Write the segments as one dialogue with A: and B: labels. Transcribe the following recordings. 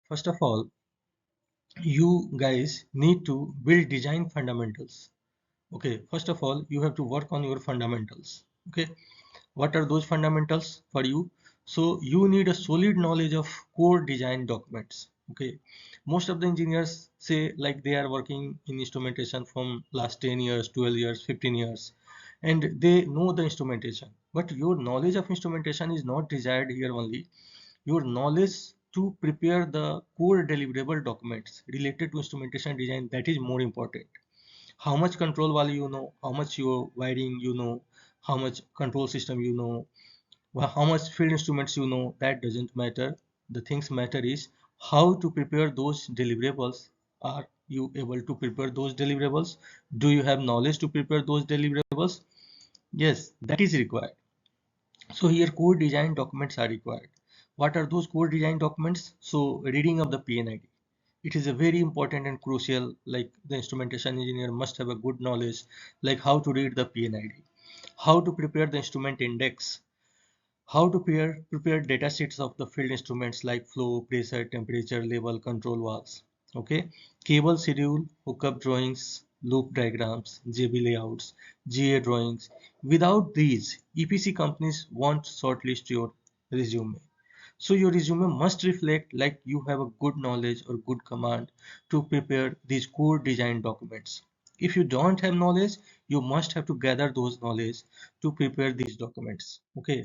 A: First of all, you guys need to build design fundamentals. Okay, first of all, you have to work on your fundamentals. Okay, what are those fundamentals for you? So you need a solid knowledge of core design documents. Okay, most of the engineers say like they are working in instrumentation from last 10 years, 12 years, 15 years, and they know the instrumentation, but your knowledge of instrumentation is not desired here only. Your knowledge to prepare the core deliverable documents related to instrumentation design, that is more important. How much control value you know, how much your wiring you know, how much control system you know, how much field instruments you know, that doesn't matter. The things matter is how to prepare those deliverables. Are you able to prepare those deliverables? Do you have knowledge to prepare those deliverables? Yes, that is required. So here core design documents are required. What are those core design documents? So reading of the PNID. It is a very important and crucial, like the instrumentation engineer must have a good knowledge, like how to read the PNID, how to prepare the instrument index, how to prepare data sheets of the field instruments like flow, pressure, temperature, level, control valves. Okay, cable schedule, hookup drawings, loop diagrams, JB layouts, GA drawings. Without these, EPC companies won't shortlist your resume. So your resume must reflect like you have a good knowledge or good command to prepare these core design documents. If you don't have knowledge, you must have to gather those knowledge to prepare these documents. Okay.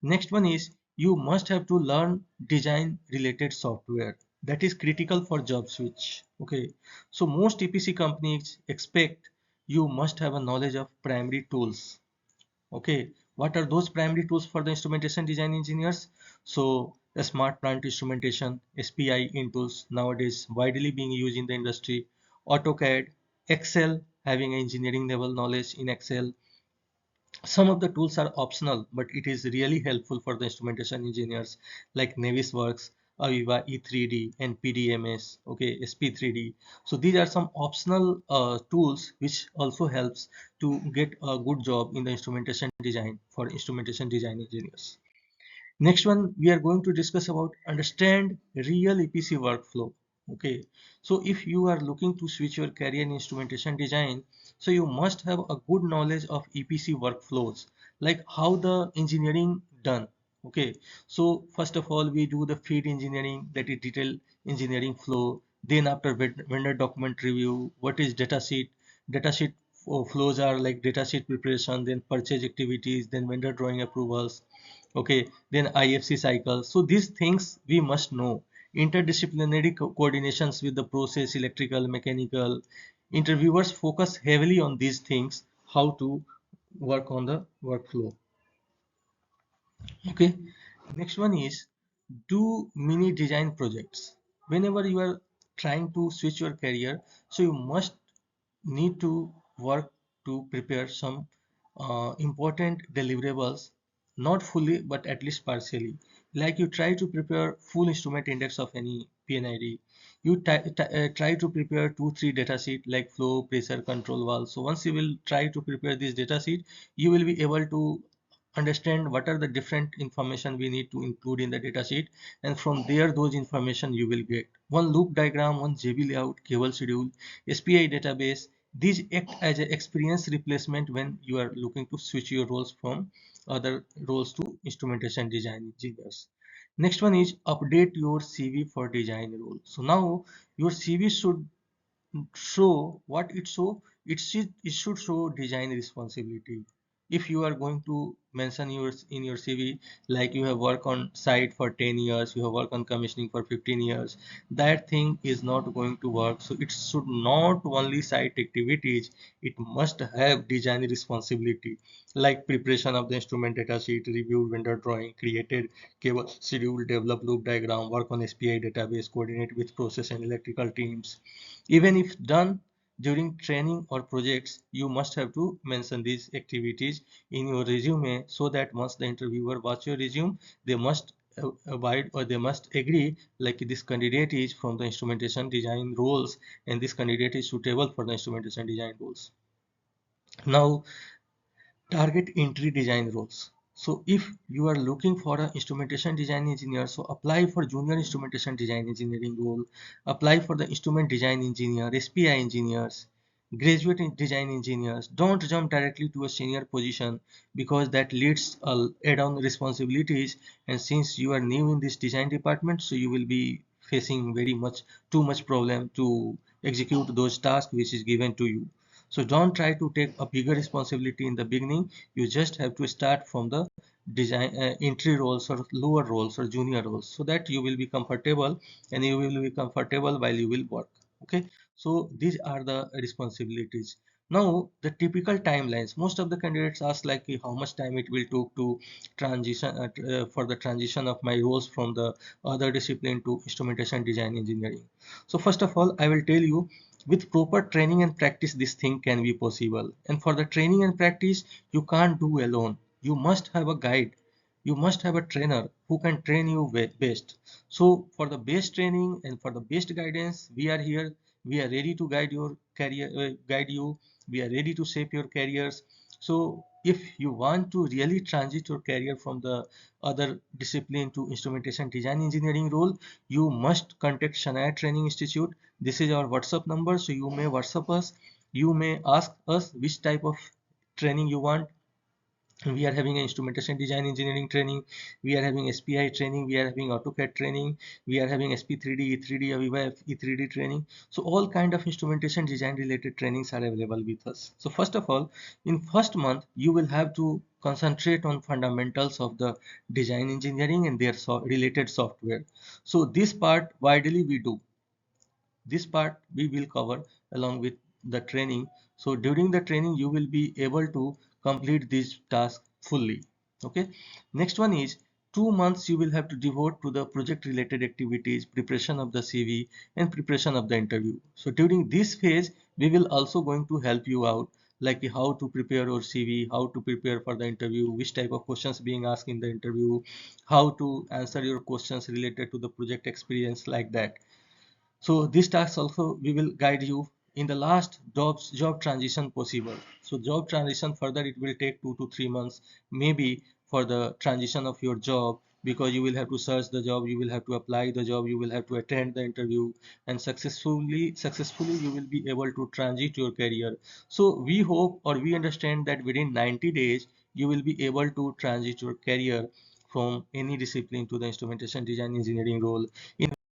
A: Next one is you must have to learn design related software. That is critical for job switch. Okay. So most EPC companies expect you must have a knowledge of primary tools. Okay, what are those primary tools for the instrumentation design engineers? So the smart plant instrumentation, SPI in tools nowadays widely being used in the industry, AutoCAD, Excel, having engineering level knowledge in Excel. Some of the tools are optional, but it is really helpful for the instrumentation engineers like Navisworks, Aviva E3D, and PDMS, okay, SP3D. So these are some optional tools which also helps to get a good job in the instrumentation design for instrumentation design engineers. Next one, we are going to discuss about understand real EPC workflow. Okay, so if you are looking to switch your career in instrumentation design, so you must have a good knowledge of EPC workflows, like how the engineering done. Okay, so first of all, we do the feed engineering, that is detailed engineering flow. Then after vendor document review, what is data sheet? Data sheet flows are like data sheet preparation, then purchase activities, then vendor drawing approvals. Okay, then IFC cycle. So these things we must know. Interdisciplinary coordinations with the process, electrical, mechanical. Interviewers focus heavily on these things, how to work on the workflow. Okay, next one is do mini design projects. Whenever you are trying to switch your career, so you must need to work to prepare some important deliverables, not fully but at least partially. Like you try to prepare full instrument index of any PNID, you try to prepare 2 3 data sheet like flow, pressure, control valve. So once you will try to prepare this data sheet, you will be able to understand what are the different information we need to include in the data sheet, and from there those information you will get one loop diagram, one JB layout, cable schedule, SPI database. These act as an experience replacement when you are looking to switch your roles from other roles to instrumentation design engineers. Next one is update your CV for design role. So now your CV should show what it show. It should show design responsibility. If you are going to mention yours in your CV like you have worked on site for 10 years, you have worked on commissioning for 15 years, that thing is not going to work. So it should not only site activities, it must have design responsibility like preparation of the instrument data sheet, review vendor drawing, created cable schedule, develop loop diagram, work on SPI database, coordinate with process and electrical teams. Even if done during training or projects, you must have to mention these activities in your resume, so that once the interviewer watch your resume, they must abide or they must agree like this candidate is from the instrumentation design roles and this candidate is suitable for the instrumentation design roles. Now target entry design roles. So if you are looking for an instrumentation design engineer, so apply for junior instrumentation design engineering role, apply for the instrument design engineer, SPI engineers, graduate design engineers. Don't jump directly to a senior position, because that leads add-on responsibilities, and since you are new in this design department, so you will be facing very much too much problem to execute those tasks which is given to you. So don't try to take a bigger responsibility in the beginning. You just have to start from the design entry roles or lower roles or junior roles, so that you will be comfortable, and you will be comfortable while you will work. Okay, so these are the responsibilities. Now the typical timelines, most of the candidates ask like how much time it will take to transition for the transition of my roles from the other discipline to instrumentation design engineering. So first of all, I will tell you, with proper training and practice this thing can be possible. And for the training and practice, you can't do alone. You must have a guide, you must have a trainer who can train you best. So for the best training and for the best guidance, we are here. We are ready to guide your career, guide you. We are ready to shape your careers. So if you want to really transit your career from the other discipline to instrumentation design engineering role, you must contact Shania Training Institute. This is our WhatsApp number, so you may WhatsApp us. You may ask us which type of training you want. We are having an instrumentation design engineering training, we are having SPI training, we are having AutoCAD training, we are having SP3D, E3D, Aviva E3D training. So all kind of instrumentation design related trainings are available with us. So first of all, in first month you will have to concentrate on fundamentals of the design engineering and their related software. So this part widely we do, this part we will cover along with the training. So during the training you will be able to complete this task fully. Okay, next one is 2 months you will have to devote to the project related activities, preparation of the CV and preparation of the interview. So during this phase we will also going to help you out, like how to prepare your CV, how to prepare for the interview, which type of questions being asked in the interview, how to answer your questions related to the project experience, like that. So this task also we will guide you in the last job transition possible. So job transition further it will take 2 to 3 months maybe for the transition of your job, because you will have to search the job, you will have to apply the job, you will have to attend the interview, and successfully you will be able to transit your career. So we hope or we understand that within 90 days you will be able to transit your career from any discipline to the instrumentation design engineering role. In